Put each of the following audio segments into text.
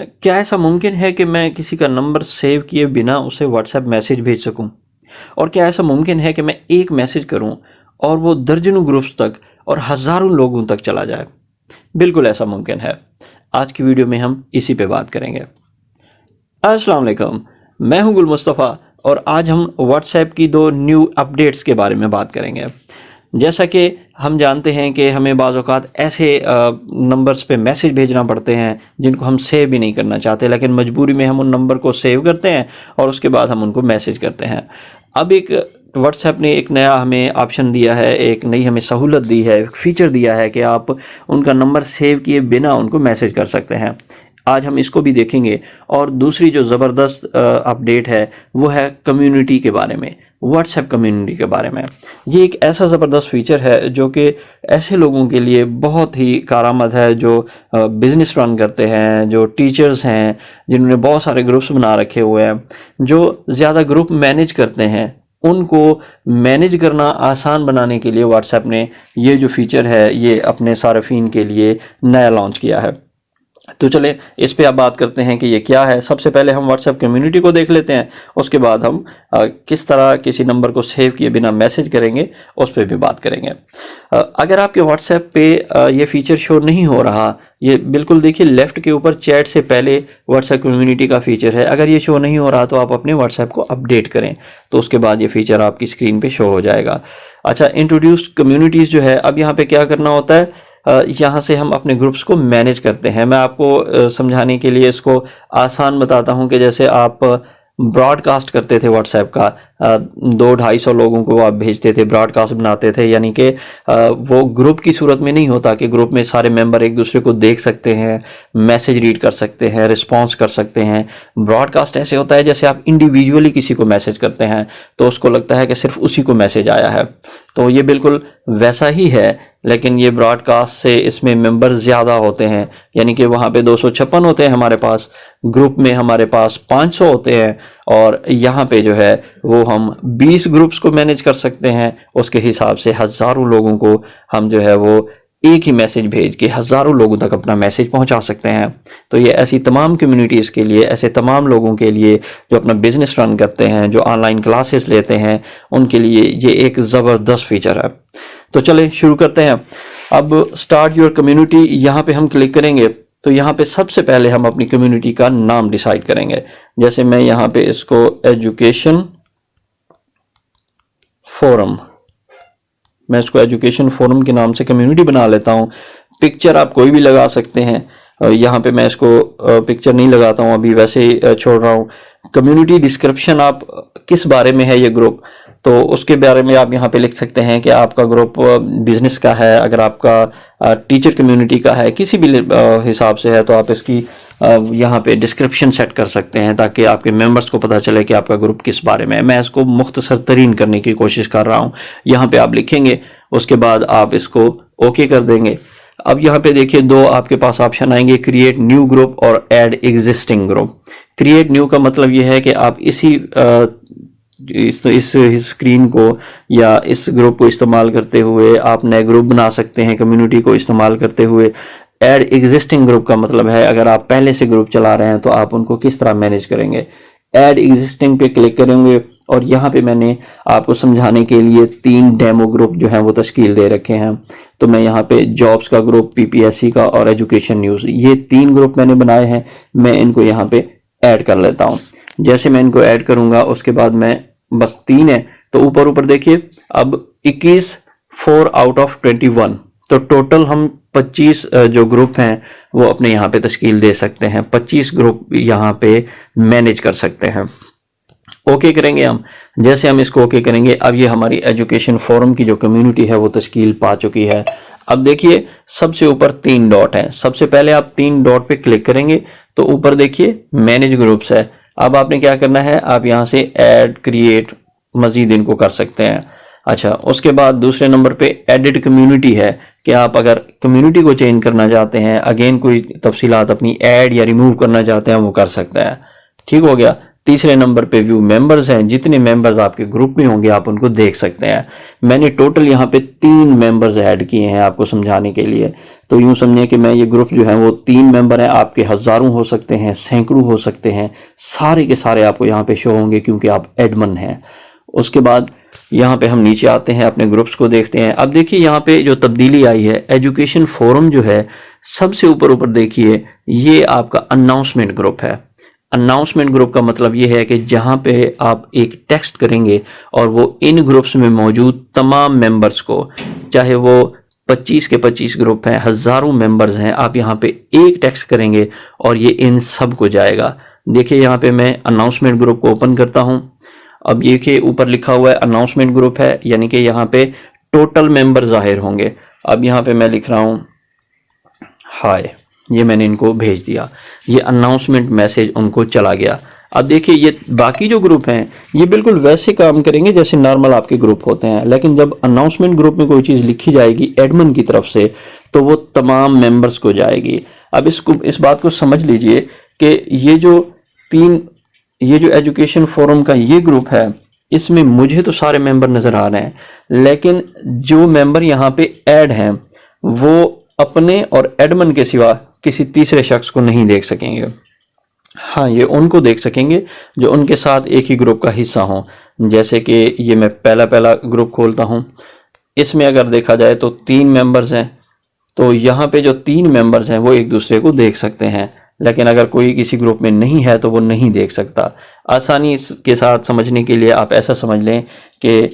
क्या ऐसा मुमकिन है कि मैं किसी का नंबर सेव किए बिना उसे व्हाट्सएप मैसेज भेज सकूं? और क्या ऐसा मुमकिन है कि मैं एक मैसेज करूं और वो दर्जनों ग्रुप्स तक और हज़ारों लोगों तक चला जाए? बिल्कुल ऐसा मुमकिन है। आज की वीडियो में हम इसी पे बात करेंगे। अस्सलाम वालेकुम, मैं हूं गुल मुस्तफ़ा और आज हम व्हाट्सएप की दो न्यू अपडेट्स के बारे में बात करेंगे। जैसा कि हम जानते हैं कि हमें बाज़ औक़ात ऐसे नंबर्स पे मैसेज भेजना पड़ते हैं जिनको हम सेव भी नहीं करना चाहते, लेकिन मजबूरी में हम उन नंबर को सेव करते हैं और उसके बाद हम उनको मैसेज करते हैं। अब एक व्हाट्सएप ने एक नया हमें ऑप्शन दिया है, एक नई हमें सहूलत दी है, एक फ़ीचर दिया है कि आप उनका नंबर सेव किए बिना उनको मैसेज कर सकते हैं। आज हम इसको भी देखेंगे। और दूसरी जो ज़बरदस्त अपडेट है वो है कम्युनिटी के बारे में, व्हाट्सएप कम्युनिटी के बारे में। ये एक ऐसा ज़बरदस्त फ़ीचर है जो कि ऐसे लोगों के लिए बहुत ही कारआमद है जो बिज़नेस रन करते हैं, जो टीचर्स हैं, जिन्होंने बहुत सारे ग्रुप्स बना रखे हुए हैं, जो ज़्यादा ग्रुप मैनेज करते हैं। उनको मैनेज करना आसान बनाने के लिए व्हाट्सएप ने ये जो फ़ीचर है ये अपने सार्फिन के लिए नया लॉन्च किया है। तो चले इस पे अब बात करते हैं कि ये क्या है। सबसे पहले हम व्हाट्सएप कम्युनिटी को देख लेते हैं, उसके बाद हम किस तरह किसी नंबर को सेव किए बिना मैसेज करेंगे उस पर भी बात करेंगे। अगर आपके व्हाट्सएप पे ये फीचर शो नहीं हो रहा, ये बिल्कुल देखिए लेफ़्ट के ऊपर चैट से पहले व्हाट्सएप कम्युनिटी का फ़ीचर है। अगर ये शो नहीं हो रहा तो आप अपने व्हाट्सएप को अपडेट करें, तो उसके बाद ये फ़ीचर आपकी स्क्रीन पे शो हो जाएगा। अच्छा, इंट्रोड्यूस्ड कम्युनिटीज़ जो है, अब यहाँ पे क्या करना होता है, यहाँ से हम अपने ग्रुप्स को मैनेज करते हैं। मैं आपको समझाने के लिए इसको आसान बताता हूँ कि जैसे आप ब्रॉडकास्ट करते थे व्हाट्सएप का, 200-250 लोगों को आप भेजते थे, ब्रॉडकास्ट बनाते थे, यानी कि वो ग्रुप की सूरत में नहीं होता कि ग्रुप में सारे मेंबर एक दूसरे को देख सकते हैं, मैसेज रीड कर सकते हैं, रिस्पॉन्स कर सकते हैं। ब्रॉडकास्ट ऐसे होता है जैसे आप इंडिविजुअली किसी को मैसेज करते हैं तो उसको लगता है कि सिर्फ उसी को मैसेज आया है। तो ये बिल्कुल वैसा ही है, लेकिन ये ब्रॉडकास्ट से इसमें मेंबर ज़्यादा होते हैं, यानी कि वहाँ पे 256 होते हैं हमारे पास, ग्रुप में हमारे पास 500 होते हैं, और यहाँ पे जो है वो हम 20 ग्रुप्स को मैनेज कर सकते हैं। उसके हिसाब से हज़ारों लोगों को हम जो है वो एक ही मैसेज भेज के हज़ारों लोगों तक अपना मैसेज पहुंचा सकते हैं। तो ये ऐसी तमाम कम्युनिटीज़ के लिए, ऐसे तमाम लोगों के लिए जो अपना बिज़नेस रन करते हैं, जो ऑनलाइन क्लासेस लेते हैं, उनके लिए ये एक ज़बरदस्त फीचर है। तो चलें शुरू करते हैं। अब स्टार्ट योर कम्युनिटी यहाँ पे हम क्लिक करेंगे तो यहाँ पे सबसे पहले हम अपनी कम्युनिटी का नाम डिसाइड करेंगे। जैसे मैं यहाँ पे इसको एजुकेशन फोरम, मैं इसको एजुकेशन फोरम के नाम से कम्युनिटी बना लेता हूँ। पिक्चर आप कोई भी लगा सकते हैं, यहाँ पे मैं इसको पिक्चर नहीं लगाता हूँ, अभी वैसे ही छोड़ रहा हूँ। कम्युनिटी डिस्क्रिप्शन, आप किस बारे में है ये ग्रुप, तो उसके बारे में आप यहाँ पे लिख सकते हैं कि आपका ग्रुप बिजनेस का है, अगर आपका टीचर कम्युनिटी का है, किसी भी हिसाब से है तो आप इसकी यहाँ पे डिस्क्रिप्शन सेट कर सकते हैं ताकि आपके मेंबर्स को पता चले कि आपका ग्रुप किस बारे में है। मैं इसको मुख्तसर तरीन करने की कोशिश कर रहा हूँ। यहाँ पे आप लिखेंगे, उसके बाद आप इसको ओके कर देंगे। अब यहाँ पे देखिए दो आपके पास ऑप्शन आएंगे, क्रिएट न्यू ग्रुप और add existing group. Create new का मतलब ये है कि आप इस स्क्रीन को या इस ग्रुप को इस्तेमाल करते हुए आप नए ग्रुप बना सकते हैं कम्युनिटी को इस्तेमाल करते हुए। ऐड एग्जिस्टिंग ग्रुप का मतलब है अगर आप पहले से ग्रुप चला रहे हैं तो आप उनको किस तरह मैनेज करेंगे। ऐड एग्जिस्टिंग पे क्लिक करेंगे और यहाँ पे मैंने आपको समझाने के लिए 3 डेमो ग्रुप जो हैं वो तश्कील दे रखे हैं। तो मैं यहाँ पे जॉब्स का ग्रुप, पीपीएससी का और एजुकेशन न्यूज़, ये 3 ग्रुप मैंने बनाए हैं। मैं इनको यहाँ पे ऐड कर लेता हूँ। जैसे मैं इनको ऐड करूँगा उसके बाद मैं, बस 3 है तो ऊपर देखिए अब 21 4 आउट ऑफ 21, तो टोटल हम 25 जो ग्रुप हैं वो अपने यहाँ पे तश्कील दे सकते हैं। 25 ग्रुप यहाँ पे मैनेज कर सकते हैं। ओके करेंगे हम। जैसे हम इसको ओके करेंगे, अब ये हमारी एजुकेशन फोरम की जो कम्युनिटी है वो तश्कील पा चुकी है। अब देखिए सबसे ऊपर 3 डॉट हैं। सबसे पहले आप 3 डॉट पे क्लिक करेंगे तो ऊपर देखिए मैनेज ग्रुप्स है। अब आपने क्या करना है, आप यहाँ से ऐड, क्रिएट, मजीद इनको कर सकते हैं। अच्छा, उसके बाद दूसरे नंबर पे एडिट कम्युनिटी है कि आप अगर कम्युनिटी को चेंज करना चाहते हैं, अगेन कोई तफसीलात अपनी ऐड या रिमूव करना चाहते हैं, वो कर सकते हैं। ठीक हो गया। तीसरे नंबर पे व्यू मेंबर्स हैं, जितने मेंबर्स आपके ग्रुप में होंगे आप उनको देख सकते हैं। मैंने टोटल यहाँ पे 3 मेंबर्स ऐड किए हैं आपको समझाने के लिए। तो यूँ समझिए कि मैं ये ग्रुप जो है वो 3 मेंबर हैं, आपके हज़ारों हो सकते हैं, सैकड़ों हो सकते हैं, सारे के सारे आपको यहाँ पे शो होंगे क्योंकि आप एडमिन हैं। उसके बाद यहाँ पे हम नीचे आते हैं, अपने ग्रुप्स को देखते हैं। अब देखिए यहाँ पे जो तब्दीली आई है, एजुकेशन फोरम जो है सबसे ऊपर देखिए, ये आपका अनाउंसमेंट ग्रुप है। अनाउंसमेंट ग्रुप का मतलब ये है कि जहाँ पे आप एक टेक्स्ट करेंगे और वो इन ग्रुप्स में मौजूद तमाम मेंबर्स को, चाहे वो 25 के 25 ग्रुप हैं, हज़ारों मेंबर्स हैं, आप यहाँ पे एक टेक्स्ट करेंगे और ये इन सब को जाएगा। देखिए यहाँ पे मैं अनाउंसमेंट ग्रुप को ओपन करता हूँ। अब ये कि ऊपर लिखा हुआ है अनाउंसमेंट ग्रुप है, यानी कि यहाँ पे टोटल मेंबर जाहिर होंगे। अब यहाँ पे मैं लिख रहा हूँ हाय, ये मैंने इनको भेज दिया, ये अनाउंसमेंट मैसेज उनको चला गया। अब देखिए ये बाकी जो ग्रुप हैं ये बिल्कुल वैसे काम करेंगे जैसे नॉर्मल आपके ग्रुप होते हैं, लेकिन जब अनाउंसमेंट ग्रुप में कोई चीज़ लिखी जाएगी एडमिन की तरफ से तो वो तमाम मेंबर्स को जाएगी। अब इस बात को समझ लीजिए कि ये जो एजुकेशन फोरम का ये ग्रुप है, इसमें मुझे तो सारे मेंबर नज़र आ रहे हैं, लेकिन जो मेंबर यहाँ पे ऐड हैं वो अपने और एडमिन के सिवा किसी तीसरे शख्स को नहीं देख सकेंगे। हाँ, ये उनको देख सकेंगे जो उनके साथ एक ही ग्रुप का हिस्सा हों। जैसे कि ये मैं पहला ग्रुप खोलता हूँ, इसमें अगर देखा जाए तो 3 मेंबर्स हैं, तो यहाँ पे जो 3 मेंबर्स हैं वो एक दूसरे को देख सकते हैं, लेकिन अगर कोई किसी ग्रुप में नहीं है तो वो नहीं देख सकता। आसानी के साथ समझने के लिए आप ऐसा समझ लें कि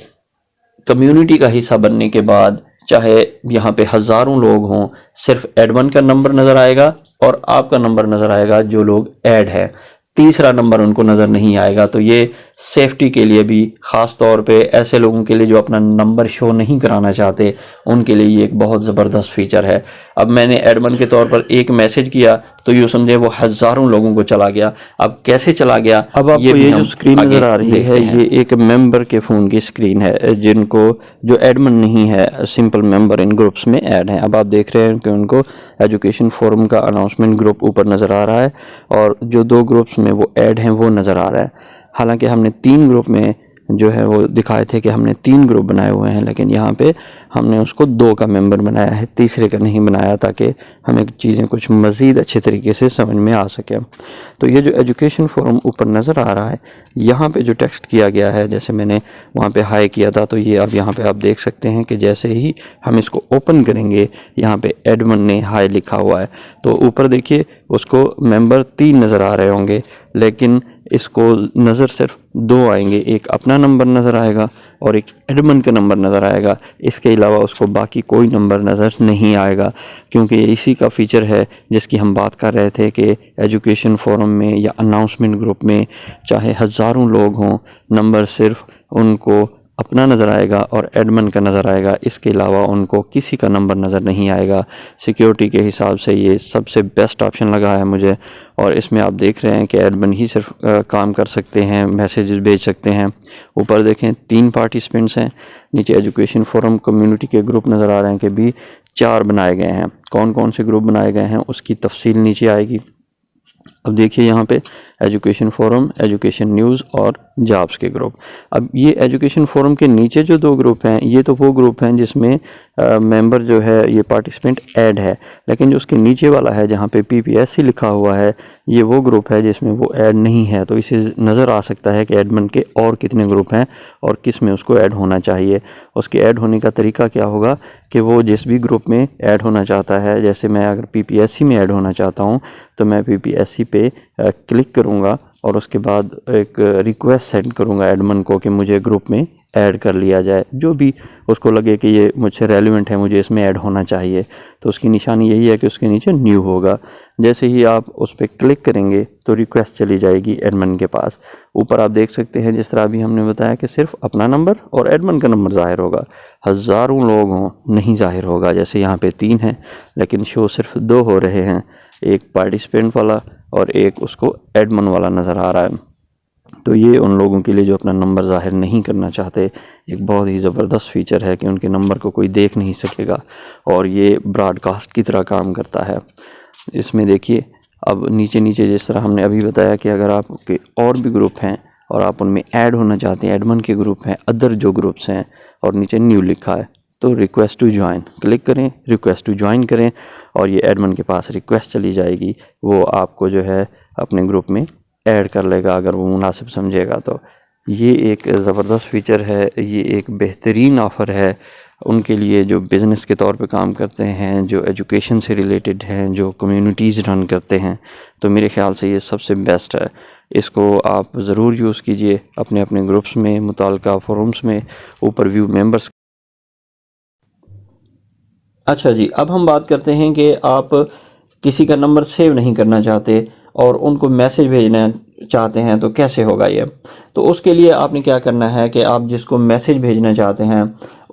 कम्युनिटी का हिस्सा बनने के बाद चाहे यहाँ पे हज़ारों लोग हों, सिर्फ एडमिन का नंबर नज़र आएगा और आपका नंबर नज़र आएगा जो लोग ऐड है, तीसरा नंबर उनको नज़र नहीं आएगा। तो ये सेफ्टी के लिए भी, ख़ास तौर पे ऐसे लोगों के लिए जो अपना नंबर शो नहीं कराना चाहते, उनके लिए ये एक बहुत ज़बरदस्त फीचर है। अब मैंने एडमिन के तौर पर एक मैसेज किया तो यूँ समझे वो हज़ारों लोगों को चला गया। अब कैसे चला गया, अब आपको ये जो स्क्रीन नज़र आ रही है ये एक मेंबर के फ़ोन की स्क्रीन है, जिनको जो एडमिन नहीं है, सिंपल मेंबर इन ग्रुप्स में ऐड हैं। अब आप देख रहे हैं कि उनको एजुकेशन फोरम का अनाउंसमेंट ग्रुप ऊपर नज़र आ रहा है और जो 2 ग्रुप्स में वो ऐड हैं वो नज़र आ रहा है। हालांकि हमने 3 ग्रुप में जो है वो दिखाए थे कि हमने 3 ग्रुप बनाए हुए हैं, लेकिन यहाँ पे हमने उसको 2 का मेंबर बनाया है, तीसरे का नहीं बनाया, ताकि हमें चीज़ें कुछ मज़ीद अच्छे तरीके से समझ में आ सके। तो ये जो एजुकेशन फोरम ऊपर नज़र आ रहा है, यहाँ पे जो टेक्स्ट किया गया है, जैसे मैंने वहाँ पे हाई किया था, तो ये अब यहाँ पे आप देख सकते हैं कि जैसे ही हम इसको ओपन करेंगे यहाँ पे एडमिन ने हाई लिखा हुआ है। तो ऊपर देखिए उसको मेंबर 3 नज़र आ रहे होंगे, लेकिन इसको नज़र सिर्फ 2 आएंगे, एक अपना नंबर नज़र आएगा और एक एडमिन का नंबर नज़र आएगा। इसके अलावा उसको बाकी कोई नंबर नज़र नहीं आएगा, क्योंकि इसी का फ़ीचर है जिसकी हम बात कर रहे थे कि एजुकेशन फोरम में या अनाउंसमेंट ग्रुप में चाहे हज़ारों लोग हों, नंबर सिर्फ उनको अपना नज़र आएगा और एडमिन का नज़र आएगा, इसके अलावा उनको किसी का नंबर नज़र नहीं आएगा। सिक्योरिटी के हिसाब से ये सबसे बेस्ट ऑप्शन लगा है मुझे। और इसमें आप देख रहे हैं कि एडमिन ही सिर्फ काम कर सकते हैं, मैसेजेस भेज सकते हैं। ऊपर देखें 3 पार्टिसिपेंट्स हैं, नीचे एजुकेशन फोरम कम्युनिटी के ग्रुप नज़र आ रहे हैं कि भी 4 बनाए गए हैं। कौन कौन से ग्रुप बनाए गए हैं उसकी तफसील नीचे आएगी। अब देखिए यहाँ पे एजुकेशन फोरम, एजुकेशन न्यूज़ और जॉब्स के ग्रुप। अब ये एजुकेशन फोरम के नीचे जो 2 ग्रुप हैं, ये तो वो ग्रुप हैं जिसमें मेंबर जो है ये पार्टिसिपेंट ऐड है, लेकिन जो उसके नीचे वाला है जहाँ पे PPSC लिखा हुआ है, ये वो ग्रुप है जिसमें वो ऐड नहीं है। तो इसे नज़र आ सकता है कि एडमिन के और कितने ग्रुप हैं और किस में उसको ऐड होना चाहिए। उसके ऐड होने का तरीका क्या होगा कि वो जिस भी ग्रुप में ऐड होना चाहता है, जैसे मैं अगर PPSC में ऐड होना चाहता हूँ तो मैं PPSC पे क्लिक करूँगा और उसके बाद एक रिक्वेस्ट सेंड करूँगा एडमिन को कि मुझे ग्रुप में ऐड कर लिया जाए। जो भी उसको लगे कि ये मुझसे रेलिवेंट है, मुझे इसमें ऐड होना चाहिए, तो उसकी निशानी यही है कि उसके नीचे न्यू होगा। जैसे ही आप उस पर क्लिक करेंगे तो रिक्वेस्ट चली जाएगी एडमिन के पास। ऊपर आप देख सकते हैं जिस तरह अभी हमने बताया कि सिर्फ अपना नंबर और एडमिन का नंबर ज़ाहिर होगा, हज़ारों लोग हों नहीं ज़ाहिर होगा। जैसे यहाँ पे 3 हैं लेकिन शो सिर्फ 2 हो रहे हैं, एक पार्टिसिपेंट वाला और एक उसको एडमिन वाला नज़र आ रहा है। तो ये उन लोगों के लिए जो अपना नंबर ज़ाहिर नहीं करना चाहते, एक बहुत ही ज़बरदस्त फ़ीचर है कि उनके नंबर को कोई देख नहीं सकेगा और ये ब्रॉडकास्ट की तरह काम करता है। इसमें देखिए अब नीचे जिस तरह हमने अभी बताया कि अगर आपके और भी ग्रुप हैं, और आप उनमें ऐड होना चाहते हैं, एडमिन के ग्रुप हैं, अदर जो ग्रुप्स हैं, और नीचे न्यू लिखा है तो रिक्वेस्ट टू ज्वाइन क्लिक करें, रिक्वेस्ट टू ज्वाइन करें और ये एडमिन के पास रिक्वेस्ट चली जाएगी। वो आपको जो है अपने ग्रुप में ऐड कर लेगा अगर वो मुनासिब समझेगा। तो ये एक ज़बरदस्त फ़ीचर है, ये एक बेहतरीन ऑफ़र है उनके लिए जो बिज़नेस के तौर पे काम करते हैं, जो एजुकेशन से रिलेटेड हैं, जो कम्युनिटीज़ रन करते हैं। तो मेरे ख़्याल से ये सबसे बेस्ट है। इसको आप ज़रूर यूज़ कीजिए अपने अपने ग्रुप्स में, मुताल्लिका फोरम्स में, ऊपर व्यू मेंबर्स। अच्छा जी, अब हम बात करते हैं कि आप किसी का नंबर सेव नहीं करना चाहते और उनको मैसेज भेजना चाहते हैं तो कैसे होगा ये। तो उसके लिए आपने क्या करना है कि आप जिसको मैसेज भेजना चाहते हैं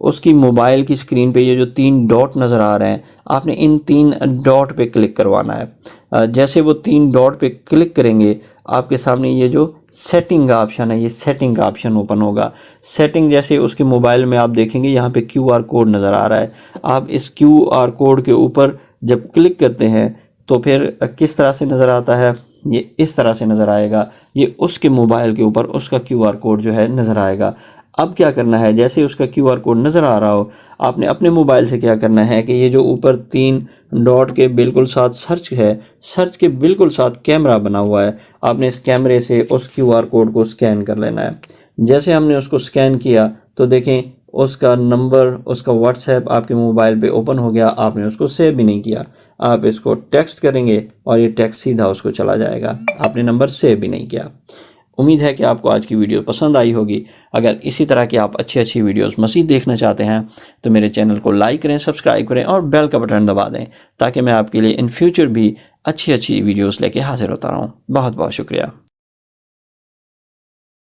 उसकी मोबाइल की स्क्रीन पे ये जो 3 डॉट नज़र आ रहे हैं, आपने इन 3 डॉट पे क्लिक करवाना है। जैसे वो 3 डॉट पे क्लिक करेंगे आपके सामने ये जो सेटिंग का ऑप्शन है, ये सेटिंग का ऑप्शन ओपन होगा। सेटिंग जैसे उसके मोबाइल में आप देखेंगे यहाँ पे QR कोड नज़र आ रहा है। आप इस QR कोड के ऊपर जब क्लिक करते हैं तो फिर किस तरह से नज़र आता है, ये इस तरह से नज़र आएगा। ये उसके मोबाइल के ऊपर उसका QR कोड जो है नज़र आएगा। अब क्या करना है, जैसे उसका QR कोड नज़र आ रहा हो, आपने अपने मोबाइल से क्या करना है कि ये जो ऊपर 3 डॉट के बिल्कुल साथ सर्च है, सर्च के बिल्कुल साथ कैमरा बना हुआ है, आपने इस कैमरे से उस QR कोड को स्कैन कर लेना है। जैसे हमने उसको स्कैन किया तो देखें उसका नंबर, उसका WhatsApp आपके मोबाइल पे ओपन हो गया। आपने उसको सेव भी नहीं किया, आप इसको टेक्स्ट करेंगे और ये टेक्स्ट सीधा उसको चला जाएगा। आपने नंबर सेव भी नहीं किया। उम्मीद है कि आपको आज की वीडियो पसंद आई होगी। अगर इसी तरह की आप अच्छी वीडियोस मज़ीद देखना चाहते हैं तो मेरे चैनल को लाइक करें, सब्सक्राइब करें और बेल का बटन दबा दें ताकि मैं आपके लिए इन फ्यूचर भी अच्छी वीडियोस लेके हाजिर होता रहूँ। बहुत बहुत शुक्रिया।